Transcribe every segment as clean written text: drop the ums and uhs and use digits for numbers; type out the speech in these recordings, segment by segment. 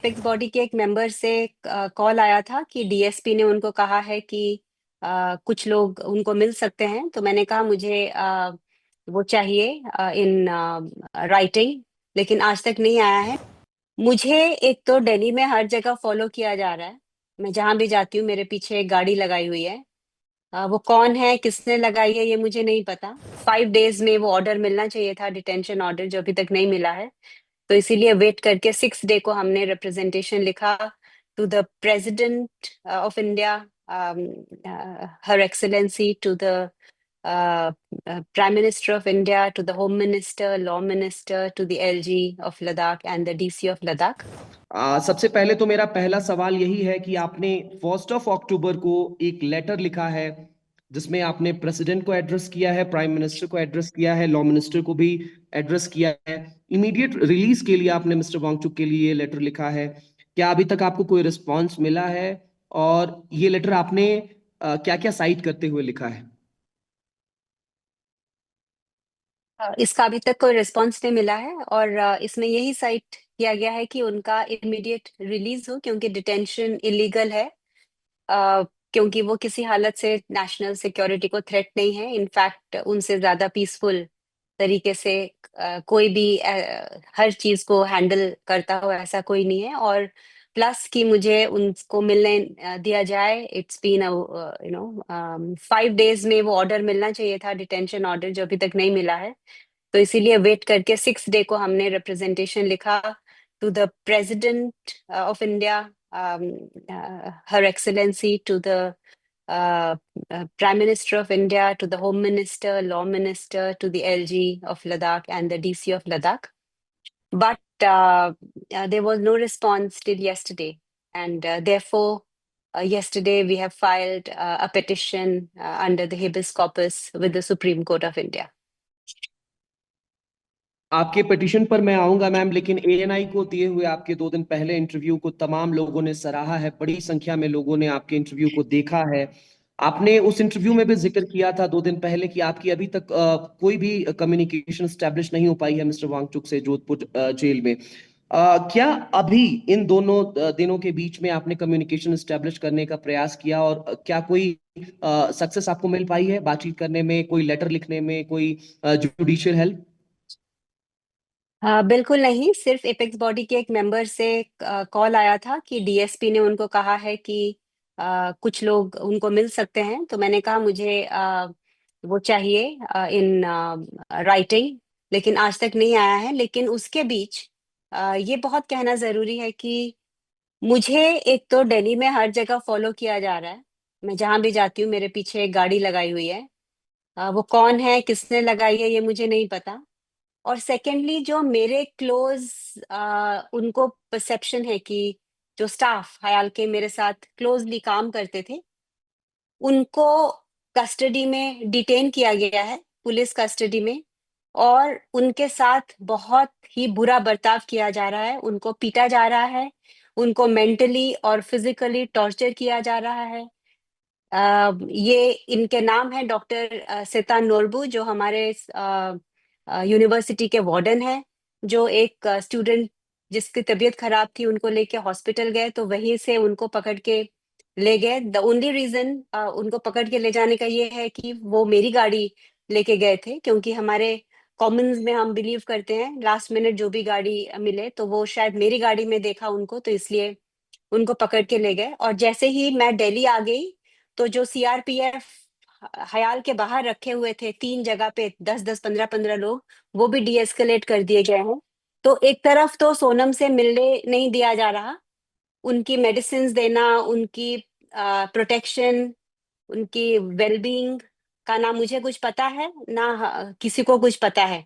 Apex body के एक member से कॉल आया था कि डीएसपी ने उनको कहा है कि कुछ लोग उनको मिल सकते हैं। तो मैंने कहा मुझे वो चाहिए इन राइटिंग, लेकिन आज तक नहीं आया है। मुझे एक तो दिल्ली में हर जगह फॉलो किया जा रहा है। मैं जहां भी जाती हूँ मेरे पीछे एक गाड़ी लगाई हुई है। वो कौन है, किसने लगाई है, ये मुझे नहीं पता। 5 डेज में वो ऑर्डर मिलना चाहिए था, डिटेंशन ऑर्डर, जो अभी तक नहीं मिला है। तो इसीलिए वेट करके 6 डे को हमने रिप्रेजेंटेशन लिखा to the president of India, her excellency, to the prime minister of India, to the home minister, law minister, to the LG of Ladakh and the DC of Ladakh. सबसे पहले तो मेरा पहला सवाल यही है कि आपने 1 अक्टूबर को एक लेटर लिखा है जिसमें आपने प्रेसिडेंट को एड्रेस किया है, प्राइम मिनिस्टर को एड्रेस किया है, लॉ मिनिस्टर को भी एड्रेस किया है। इमीडिएट रिलीज के लिए आपने मिस्टर वांगचुक के लिए लेटर लिखा है। क्या अभी तक आपको कोई रिस्पांस मिला है? और ये लेटर आपने क्या क्या साइट करते हुए लिखा है? इसका अभी तक कोई रिस्पांस नहीं मिला है, और इसमें यही साइट किया गया है कि उनका इमीडिएट रिलीज हो, क्योंकि डिटेंशन इलीगल है। अ, क्योंकि वो किसी हालत से नेशनल सिक्योरिटी को थ्रेट नहीं है। इनफैक्ट उनसे ज्यादा पीसफुल तरीके से कोई भी हर चीज को हैंडल करता हो ऐसा कोई नहीं है। और प्लस कि मुझे उनको मिलने दिया जाए। इट्स बीन 5 डेज में वो ऑर्डर मिलना चाहिए था, डिटेंशन ऑर्डर, जो अभी तक नहीं मिला है। तो इसीलिए वेट करके 6 डे को हमने रिप्रेजेंटेशन लिखा to the president of India, her excellency, to the Prime Minister of India, to the Home Minister, Law Minister, to the LG of Ladakh and the DC of Ladakh. But there was no response till yesterday. And therefore, yesterday we have filed a petition under the habeas corpus with the Supreme Court of India. आपके petition पर मैं आऊंगा ma'am, लेकिन ANI को दिए हुए आपके 2 दिन पहले इंटरव्यू को तमाम लोगों ने सराहा है। बड़ी संख्या में लोगों ने आपके इंटरव्यू को देखा है। आपने उस इंटरव्यू में भी जिक्र किया था 2 दिन पहले कि आपकी अभी तक कोई भी कम्युनिकेशन स्टैब्लिश नहीं हो पाई है मिस्टर वांगचुक से जोधपुर जेल में। क्या अभी इन दोनों दिनों के बीच में आपने कम्युनिकेशन स्टैब्लिश करने का प्रयास किया? और क्या कोई सक्सेस आपको मिल पाई है बातचीत करने में, कोई लेटर लिखने में, कोई जुडिशियल हेल्प? बिल्कुल नहीं। सिर्फ एपेक्स बॉडी के एक मेंबर से कॉल आया था कि डीएसपी ने उनको कहा है कि कुछ लोग उनको मिल सकते हैं। तो मैंने कहा मुझे वो चाहिए इन राइटिंग, लेकिन आज तक नहीं आया है। लेकिन उसके बीच ये बहुत कहना जरूरी है कि मुझे एक तो दिल्ली में हर जगह फॉलो किया जा रहा है। मैं जहां भी जाती हूँ मेरे पीछे एक गाड़ी लगाई हुई है। वो कौन है, किसने लगाई है, ये मुझे नहीं पता। और सेकेंडली, जो मेरे क्लोज उनको परसेप्शन है कि जो स्टाफ हयाल के मेरे साथ क्लोजली काम करते थे, उनको कस्टडी में डिटेन किया गया है, पुलिस कस्टडी में। और उनके साथ बहुत ही बुरा बर्ताव किया जा रहा है, उनको पीटा जा रहा है, उनको मेंटली और फिजिकली टॉर्चर किया जा रहा है। ये इनके नाम है डॉक्टर सेता नोरबू, जो हमारे यूनिवर्सिटी के वार्डन है। जो एक स्टूडेंट जिसकी तबीयत खराब थी, उनको लेके हॉस्पिटल गए, तो वहीं से उनको पकड़ के ले गए। द ओनली रीजन उनको पकड़ के ले जाने का ये है कि वो मेरी गाड़ी लेके गए थे, क्योंकि हमारे कॉमन्स में हम बिलीव करते हैं लास्ट मिनट जो भी गाड़ी मिले, तो वो शायद मेरी गाड़ी में देखा उनको, तो इसलिए उनको पकड़ के ले गए। और जैसे ही मैं दिल्ली आ गई, तो जो सीआरपीएफ हयाल के बाहर रखे हुए थे 3 जगह पे 10-10, 15-15 लोग, वो भी डीएस्केलेट कर दिए गए हैं। तो एक तरफ तो सोनम से मिलने नहीं दिया जा रहा, उनकी मेडिसिन देना, उनकी प्रोटेक्शन, उनकी वेलबींग का ना मुझे कुछ पता है, ना किसी को कुछ पता है।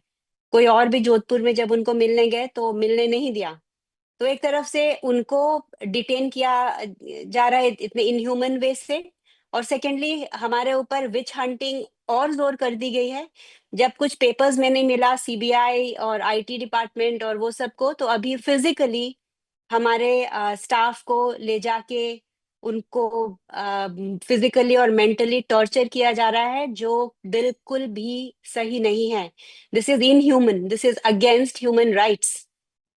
कोई और भी जोधपुर में जब उनको मिलने गए तो मिलने नहीं दिया। तो एक तरफ से उनको डिटेन किया जा रहा है इतने इनह्यूमन वे से, और सेकेंडली हमारे ऊपर विच हंटिंग और जोर कर दी गई है। जब कुछ पेपर्स में नहीं मिला सीबीआई और आईटी डिपार्टमेंट और वो सबको, तो अभी फिजिकली हमारे स्टाफ को ले जाके उनको फिजिकली और मेंटली टॉर्चर किया जा रहा है, जो बिल्कुल भी सही नहीं है। This is inhuman, this is against human rights.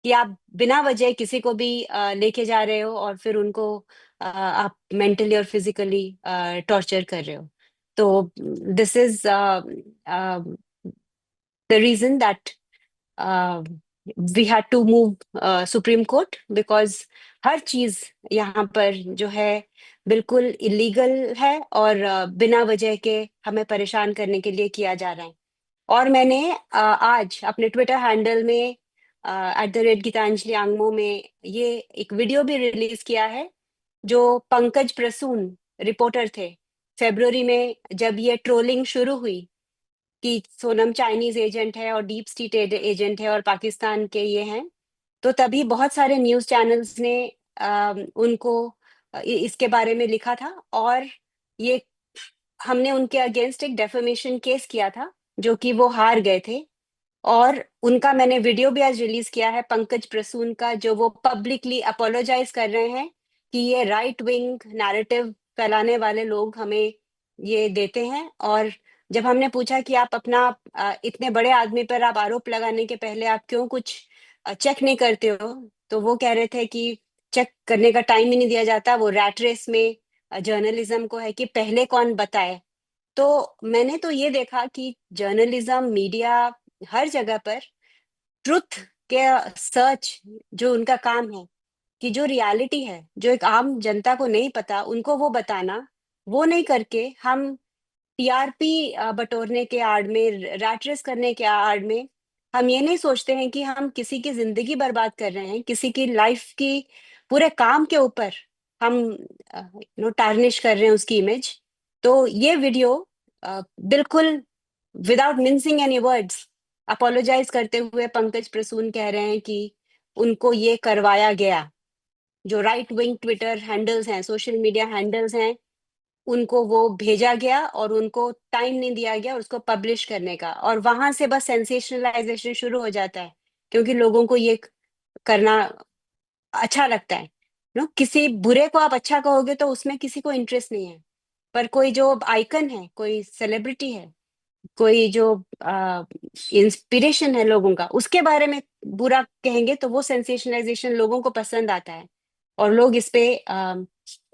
कि आप बिना वजह किसी को भी लेके जा रहे हो और फिर उनको आप मेंटली और फिजिकली टॉर्चर कर रहे हो। तो this is the reason that we had to move Supreme Court, because हर चीज यहाँ पर जो है बिल्कुल इलीगल है और बिना वजह के हमें परेशान करने के लिए किया जा रहा है। और मैंने आज अपने ट्विटर हैंडल में @गीतांजलि आंगमो में ये एक वीडियो भी रिलीज किया है, जो पंकज प्रसून रिपोर्टर थे, फरवरी में जब ये ट्रोलिंग शुरू हुई कि सोनम चाइनीज एजेंट है और डीप स्टेट एजेंट है और पाकिस्तान के ये हैं, तो तभी बहुत सारे न्यूज चैनल्स ने उनको इसके बारे में लिखा था। और ये हमने उनके अगेंस्ट एक डेफेमेशन केस किया था, जो कि वो हार गए थे। और उनका मैंने वीडियो भी आज रिलीज किया है, पंकज प्रसून का, जो वो पब्लिकली अपोलोजाइज कर रहे हैं कि ये राइट विंग नैरेटिव फैलाने वाले लोग हमें ये देते हैं। और जब हमने पूछा कि आप अपना इतने बड़े आदमी पर आप आरोप लगाने के पहले आप क्यों कुछ चेक नहीं करते हो, तो वो कह रहे थे कि चेक करने का टाइम ही नहीं दिया जाता, वो रैट रेस में जर्नलिज्म को है कि पहले कौन बताए। तो मैंने तो ये देखा कि जर्नलिज्म, मीडिया, हर जगह पर ट्रुथ के सर्च जो उनका काम है, कि जो रियलिटी है जो एक आम जनता को नहीं पता उनको वो बताना, वो नहीं करके हम टीआरपी बटोरने के आड़ में, रैट रेस करने के आड़ में हम ये नहीं सोचते हैं कि हम किसी की जिंदगी बर्बाद कर रहे हैं, किसी की लाइफ की पूरे काम के ऊपर हम टार्निश कर रहे हैं उसकी इमेज। तो ये वीडियो बिल्कुल without mincing any words apologise करते हुए पंकज प्रसून कह रहे हैं कि उनको ये करवाया गया। जो राइट विंग ट्विटर हैंडल्स हैं, सोशल मीडिया हैंडल्स हैं, उनको वो भेजा गया और उनको टाइम नहीं दिया गया उसको पब्लिश करने का, और वहां से बस सेंसेशनलाइजेशन शुरू हो जाता है, क्योंकि लोगों को ये करना अच्छा लगता है। किसी बुरे को आप अच्छा कहोगे तो उसमें किसी को इंटरेस्ट नहीं है, पर कोई जो आइकन है, कोई सेलिब्रिटी है, कोई जो इंस्पिरेशन है लोगों का, उसके बारे में बुरा कहेंगे तो वो सेंसेशनलाइजेशन लोगों को पसंद आता है और लोग इस पे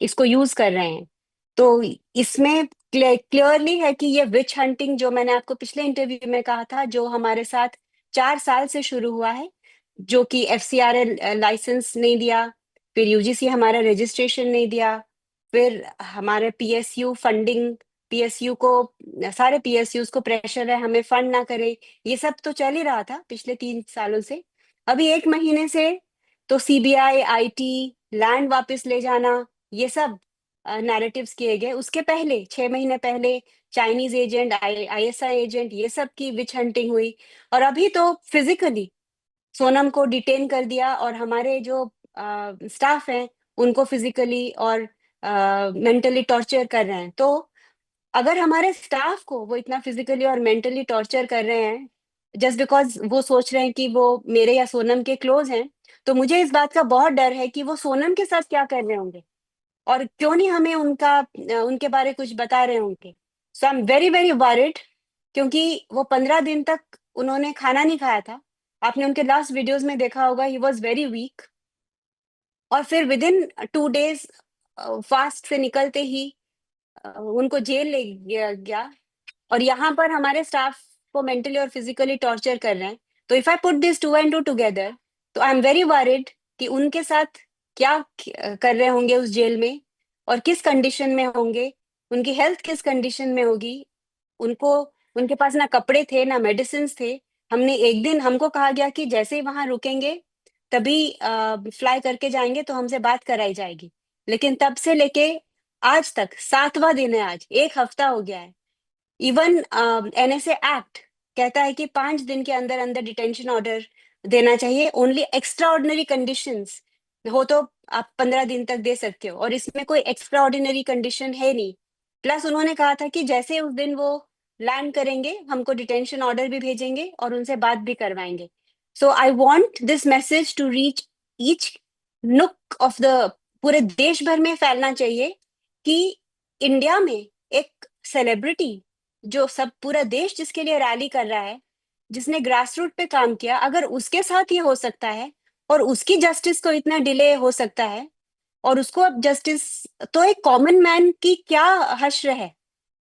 इसको यूज कर रहे हैं। तो इसमें क्लियरली है कि ये विच हंटिंग, जो मैंने आपको पिछले इंटरव्यू में कहा था, जो हमारे साथ 4 साल से शुरू हुआ है, जो कि एफसीआरए लाइसेंस नहीं दिया, फिर यूजीसी हमारा रजिस्ट्रेशन नहीं दिया, फिर हमारे पीएसयू फंडिंग, पीएसयू को, सारे पीएसयूज को प्रेशर है हमें फंड ना करे, ये सब तो चल ही रहा था पिछले 3 सालों से। अभी 1 महीने से तो सीबीआई, आईटी, लैंड वापस ले जाना, ये सब नैरेटिव्स किए गए। उसके पहले 6 महीने पहले चाइनीज एजेंट, आईएसआई एजेंट, ये सब की विच हंटिंग हुई। और अभी तो फिजिकली सोनम को डिटेन कर दिया और हमारे जो स्टाफ हैं उनको फिजिकली और मेंटली टॉर्चर कर रहे हैं। तो अगर हमारे स्टाफ को वो इतना फिजिकली और मेंटली टॉर्चर कर रहे हैं जस्ट बिकॉज वो सोच रहे हैं कि वो मेरे या सोनम के क्लोज हैं, तो मुझे इस बात का बहुत डर है कि वो सोनम के साथ क्या कर रहे होंगे और क्यों नहीं हमें उनके बारे कुछ बता रहे होंगे। So I am very very worried, क्योंकि वो 15 दिन तक उन्होंने खाना नहीं खाया था। आपने उनके लास्ट वीडियोस में देखा होगा, ही वॉज वेरी वीक। और फिर विद इन 2 डेज फास्ट से निकलते ही उनको जेल ले गया गया। और यहाँ पर हमारे स्टाफ को मेंटली और फिजिकली टॉर्चर कर रहे हैं। तो if I put this 2 and 2 together, तो आई एम वेरी वरिड कि उनके साथ क्या कर रहे होंगे उस जेल में, और किस कंडीशन में होंगे, उनकी हेल्थ किस कंडीशन में होगी। उनको, उनके पास ना कपड़े थे ना मेडिसिन थे। हमने एक दिन, हमको कहा गया कि जैसे ही वहां रुकेंगे तभी फ्लाई करके जाएंगे तो हमसे बात कराई जाएगी, लेकिन तब से लेके आज तक 7वां दिन है, आज 1 हफ्ता हो गया है। इवन एनएसए एक्ट कहता है कि 5 दिन के अंदर अंदर डिटेंशन ऑर्डर देना चाहिए, ओनली एक्स्ट्रा ऑर्डिनरी कंडीशंस हो तो आप 15 दिन तक दे सकते हो, और इसमें कोई एक्स्ट्रा ऑर्डिनरी कंडीशन है नहीं। प्लस उन्होंने कहा था कि जैसे उस दिन वो लैंड करेंगे हमको डिटेंशन ऑर्डर भी भेजेंगे और उनसे बात भी करवाएंगे। So I want this message to reach each nook of the, पूरे देश भर में फैलना चाहिए कि इंडिया में एक सेलिब्रिटी, जो सब पूरा देश जिसके लिए रैली कर रहा है, जिसने ग्रास रूट पे काम किया, अगर उसके साथ ये हो सकता है और उसकी जस्टिस को इतना डिले हो सकता है, और उसको अब जस्टिस, तो एक कॉमन मैन की क्या हश्र है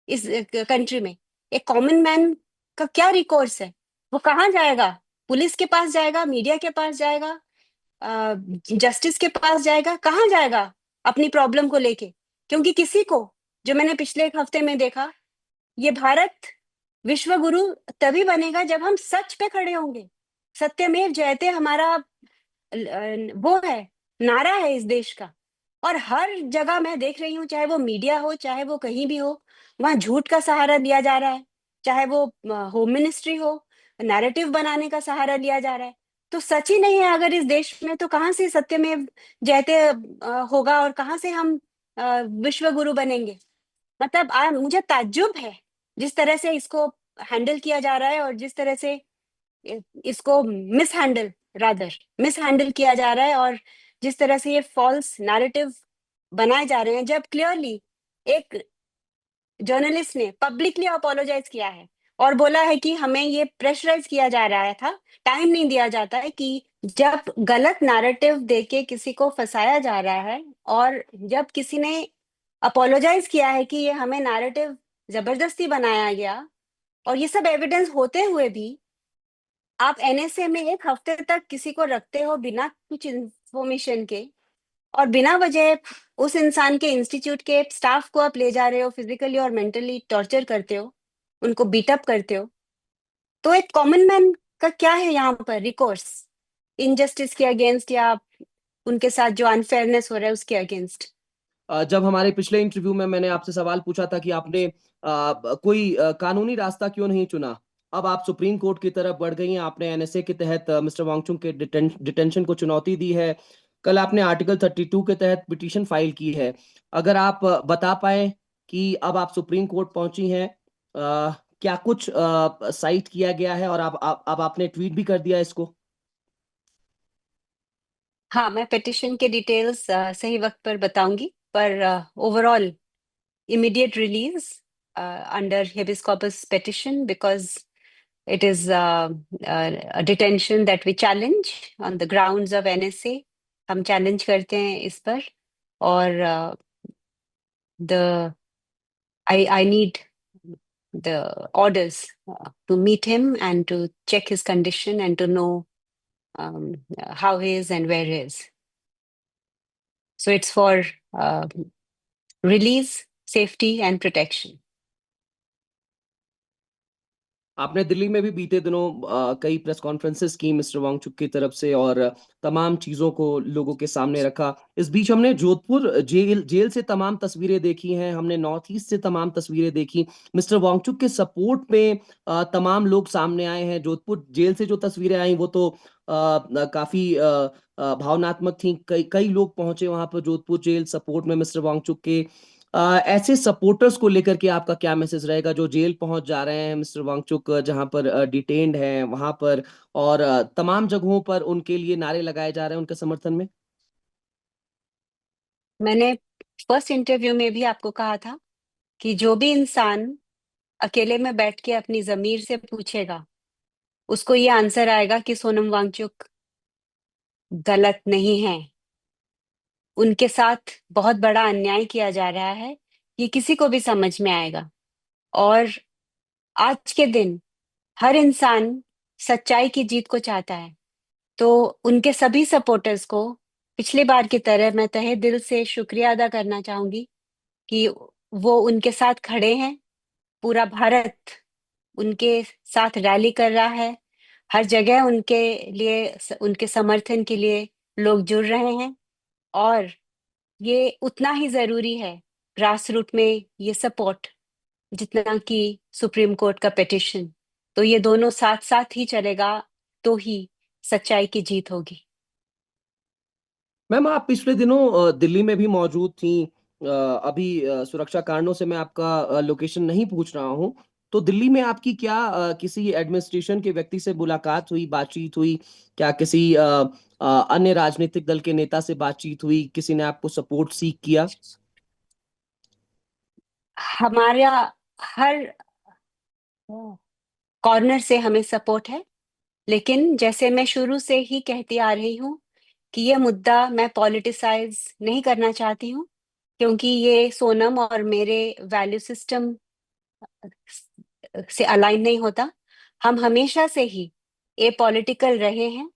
इस कंट्री में? एक कॉमन मैन का क्या रिकोर्स है? वो कहाँ जाएगा? पुलिस के पास जाएगा, मीडिया के पास जाएगा, जस्टिस के पास जाएगा, कहाँ जाएगा अपनी प्रॉब्लम को लेके? क्योंकि किसी को, जो मैंने पिछले एक हफ्ते में देखा, ये भारत विश्व गुरु तभी बनेगा जब हम सच पे खड़े होंगे। सत्यमेव जयते हमारा वो है, नारा है इस देश का। और हर जगह मैं देख रही हूँ, चाहे वो मीडिया हो, चाहे वो कहीं भी हो, वहां झूठ का सहारा लिया जा रहा है। चाहे वो होम मिनिस्ट्री हो, नैरेटिव बनाने का सहारा लिया जा रहा है। तो सच ही नहीं है अगर इस देश में, तो कहाँ से सत्यमेव जयते होगा, और कहाँ से हम विश्व गुरु बनेंगे? मतलब मुझे ताज्जुब है जिस तरह से इसको हैंडल किया जा रहा है, और जिस तरह से इसको miss handle, rather miss handle किया जा रहा है, और जिस तरह से ये फॉल्स नैरेटिव बनाए जा रहे हैं, जब क्लियरली एक जर्नलिस्ट ने पब्लिकली अपोलोजाइज किया है और बोला है कि हमें ये प्रेशराइज किया जा रहा था, टाइम नहीं दिया जाता है, कि जब गलत नैरेटिव देके किसी को फंसाया जा रहा है, और जब किसी ने अपोलोजाइज किया है कि ये हमें नैरेटिव जबरदस्ती बनाया गया, और ये सब एविडेंस होते हुए भी आप एनएसए में एक हफ्ते तक किसी को रखते हो बिना कुछ इंफॉर्मेशन के, और बिना वजह उस इंसान के इंस्टीट्यूट के स्टाफ को आप ले जा रहे हो, फिजिकली और मेंटली टॉर्चर करते हो, उनको बीटअप करते हो। तो एक कॉमन मैन का क्या है यहाँ पर रिकोर्स इनजस्टिस के अगेंस्ट, या उनके साथ जो अनफेयरनेस हो रहा है उसके अगेंस्ट? जब हमारे पिछले इंटरव्यू में मैंने आपसे सवाल पूछा था कि आपने कोई कानूनी रास्ता क्यों नहीं चुना, अब आप सुप्रीम कोर्ट की तरफ बढ़ गई हैं। आपने एनएसए के तहत मिस्टर वांगचुक के डिटेंशन को चुनौती दी है। कल आपने आर्टिकल 32 के तहत पिटीशन फाइल की है। अगर आप बता पाए कि अब आप सुप्रीम कोर्ट पहुंची हैं, क्या कुछ साइट किया गया है, और अब आपने ट्वीट भी कर दिया इसको? हाँ, मैं पिटिशन के डिटेल्स सही वक्त पर बताऊंगी, पर overall immediate release under habeas corpus petition, because it is a detention that we challenge on the grounds of NSA. हम challenge करते हैं इस पर, और the I need the orders to meet him and to check his condition and to know how he is and where he is. So it's for release, safety and protection. आपने दिल्ली में भी बीते दिनों कई प्रेस कॉन्फ्रेंसेस की mister Wangchuck की तरफ से, और तमाम चीजों को लोगों के सामने रखा। इस बीच हमने जोधपुर जेल जेल से तमाम तस्वीरें देखी हैं, हमने नॉर्थ ईस्ट से तमाम तस्वीरें देखी। मिस्टर वांगचुक के सपोर्ट में तमाम लोग सामने आए हैं। जोधपुर जेल से जो तस्वीरें आई वो तो काफी भावनात्मक थी। कई कई लोग पहुंचे वहां पर जोधपुर जेल सपोर्ट में मिस्टर वांगचुक के। ऐसे सपोर्टर्स को लेकर के आपका क्या मैसेज रहेगा जो जेल पहुंच जा रहे हैं मिस्टर वांगचुक, जहां पर डिटेन्ड हैं वहां पर, और तमाम जगहों पर उनके लिए नारे लगाए जा रहे हैं उनके समर्थन में? मैंने फर्स्ट इंटरव्यू में भी आपको कहा था कि जो भी इंसान अकेले में बैठ के अपनी जमीर से पूछेगा, उसको ये आंसर आएगा कि सोनम वांगचुक गलत नहीं है। उनके साथ बहुत बड़ा अन्याय किया जा रहा है, ये किसी को भी समझ में आएगा। और आज के दिन हर इंसान सच्चाई की जीत को चाहता है। तो उनके सभी सपोर्टर्स को पिछली बार की तरह मैं तहे दिल से शुक्रिया अदा करना चाहूंगी कि वो उनके साथ खड़े हैं। पूरा भारत उनके साथ रैली कर रहा है। हर जगह उनके लिए, उनके समर्थन के लिए लोग जुड़ रहे हैं, और ये उतना ही जरूरी है ग्रास रूट में ये सपोर्ट, जितना कि सुप्रीम कोर्ट का पिटिशन। तो ये दोनों साथ साथ ही चलेगा, तो ही सच्चाई की जीत होगी। मैम, आप पिछले दिनों दिल्ली में भी मौजूद थी। अभी सुरक्षा कारणों से मैं आपका लोकेशन नहीं पूछ रहा हूँ। तो दिल्ली में आपकी क्या किसी एडमिनिस्ट्रेशन के व्यक्ति से मुलाकात हुई, बातचीत हुई? क्या किसी अन्य राजनीतिक दल के नेता से बातचीत हुई? किसी ने आपको सपोर्ट सीक किया? हमारा हर कॉर्नर से हमें सपोर्ट है, लेकिन जैसे मैं शुरू से ही कहती आ रही हूँ कि ये मुद्दा मैं पॉलिटिसाइज नहीं करना चाहती हूँ, क्योंकि ये सोनम और मेरे वैल्यू सिस्टम से अलाइन नहीं होता। हम हमेशा से ही ए पॉलिटिकल रहे हैं,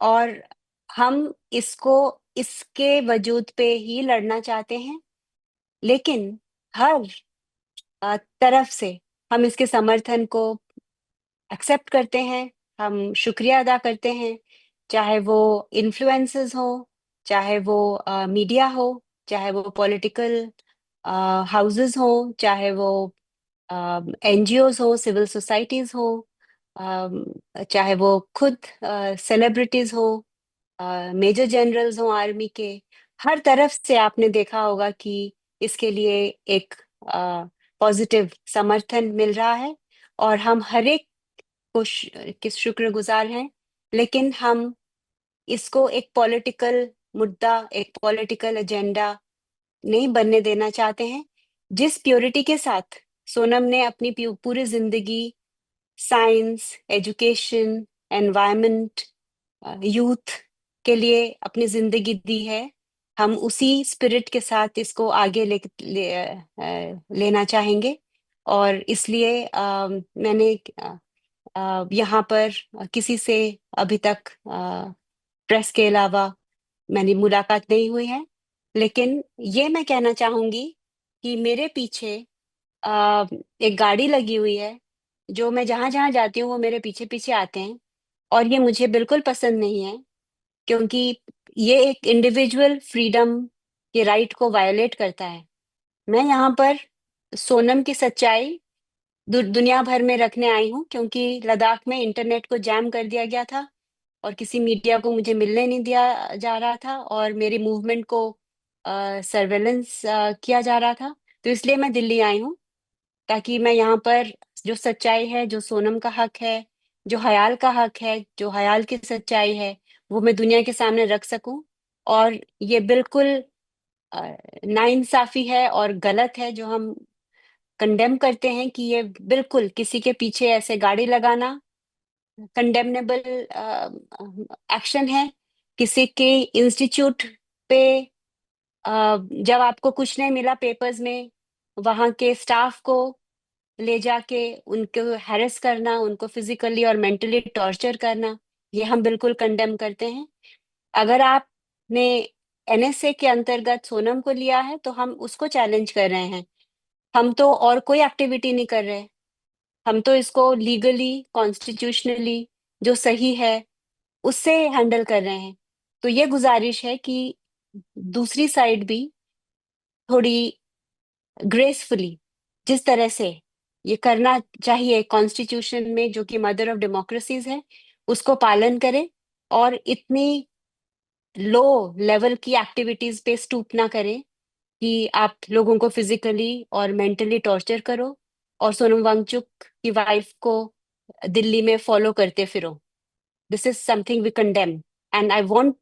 और हम इसको इसके वजूद पे ही लड़ना चाहते हैं। लेकिन हर तरफ से हम इसके समर्थन को एक्सेप्ट करते हैं, हम शुक्रिया अदा करते हैं। चाहे वो इन्फ्लुएंसर्स हो, चाहे वो मीडिया हो, चाहे वो पॉलिटिकल हाउसेस हो, चाहे वो एनजीओज हो, सिविल सोसाइटीज हो, अम, चाहे वो खुद सेलिब्रिटीज हो, मेजर जनरल्स हो आर्मी के। हर तरफ से आपने देखा होगा कि इसके लिए एक पॉजिटिव समर्थन मिल रहा है, और हम हर एक को किस शुक्रगुजार हैं। लेकिन हम इसको एक पॉलिटिकल मुद्दा, एक पॉलिटिकल एजेंडा नहीं बनने देना चाहते हैं। जिस प्योरिटी के साथ सोनम ने अपनी पूरी जिंदगी साइंस, एजुकेशन, एनवायरनमेंट, यूथ के लिए अपनी जिंदगी दी है, हम उसी स्पिरिट के साथ इसको आगे लेना चाहेंगे। और इसलिए मैंने यहाँ पर किसी से अभी तक प्रेस के अलावा मैंने मुलाकात नहीं हुई है। लेकिन ये मैं कहना चाहूंगी कि मेरे पीछे अ, एक गाड़ी लगी हुई है, जो मैं जहां जहां जाती हूँ वो मेरे पीछे पीछे आते हैं, और ये मुझे बिल्कुल पसंद नहीं है, क्योंकि ये एक इंडिविजुअल फ्रीडम के राइट को वायलेट करता है। मैं यहाँ पर सोनम की सच्चाई दुनिया भर में रखने आई हूँ, क्योंकि लद्दाख में इंटरनेट को जैम कर दिया गया था, और किसी मीडिया को मुझे मिलने नहीं दिया जा रहा था, और मेरी मूवमेंट को सर्वेलेंस किया जा रहा था। तो इसलिए मैं दिल्ली आई हूँ, ताकि मैं यहाँ पर जो सच्चाई है, जो सोनम का हक है, जो हयाल का हक है, जो हयाल की सच्चाई है, वो मैं दुनिया के सामने रख सकूं। और ये बिल्कुल नाइंसाफी है और गलत है जो हम कंडेम करते हैं, कि ये बिल्कुल किसी के पीछे ऐसे गाड़ी लगाना कंडेमनेबल एक्शन है। किसी के इंस्टीट्यूट पे जब आपको कुछ नहीं मिला पेपर्स में, वहां के स्टाफ को ले जाके उनको हैरेस करना, उनको फिजिकली और मेंटली टॉर्चर करना, ये हम बिल्कुल कंडेम करते हैं। अगर आपने एनएसए के अंतर्गत सोनम को लिया है, तो हम उसको चैलेंज कर रहे हैं। हम तो और कोई एक्टिविटी नहीं कर रहे। हम तो इसको लीगली, कॉन्स्टिट्यूशनली जो सही है उससे हैंडल कर रहे हैं। तो ये गुजारिश है कि दूसरी साइड भी थोड़ी ग्रेसफुली, जिस तरह से ये करना चाहिए कॉन्स्टिट्यूशन में, जो कि मदर ऑफ डेमोक्रेसीज है, उसको पालन करे, और इतनी लो लेवल की एक्टिविटीज पे स्टूप ना करे कि आप लोगों को फिजिकली और मेंटली टॉर्चर करो, और सोनम वांगचुक की वाइफ को दिल्ली में फॉलो करते फिरो। This is something we condemn, and I want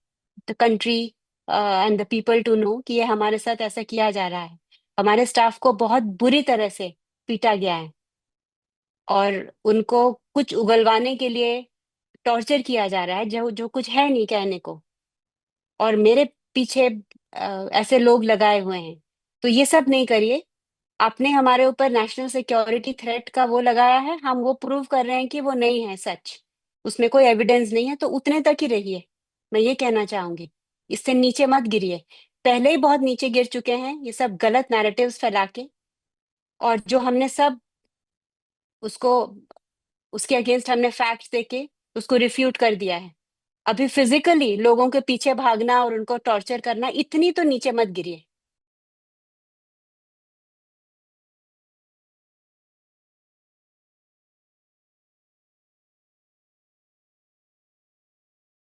the country and the people to know कि ये हमारे साथ ऐसा किया जा रहा है। हमारे स्टाफ को बहुत बुरी तरह से पीटा गया है, और उनको कुछ उगलवाने के लिए टॉर्चर किया जा रहा है, जो जो कुछ है नहीं कहने को। और मेरे पीछे ऐसे लोग लगाए हुए हैं। तो ये सब नहीं करिए। आपने हमारे ऊपर नेशनल सिक्योरिटी थ्रेट का वो लगाया है, हम वो प्रूव कर रहे हैं कि वो नहीं है सच, उसमें कोई एविडेंस नहीं है, तो उतने तक ही रहिए। मैं ये कहना चाहूंगी, इससे नीचे मत गिरिए। पहले ही बहुत नीचे गिर चुके हैं ये सब गलत नैरेटिव्स फैला के, और जो हमने सब उसको, उसके अगेंस्ट हमने फैक्ट्स देके उसको रिफ्यूट कर दिया है। अभी फिजिकली लोगों के पीछे भागना और उनको टॉर्चर करना, इतनी तो नीचे मत गिरिए।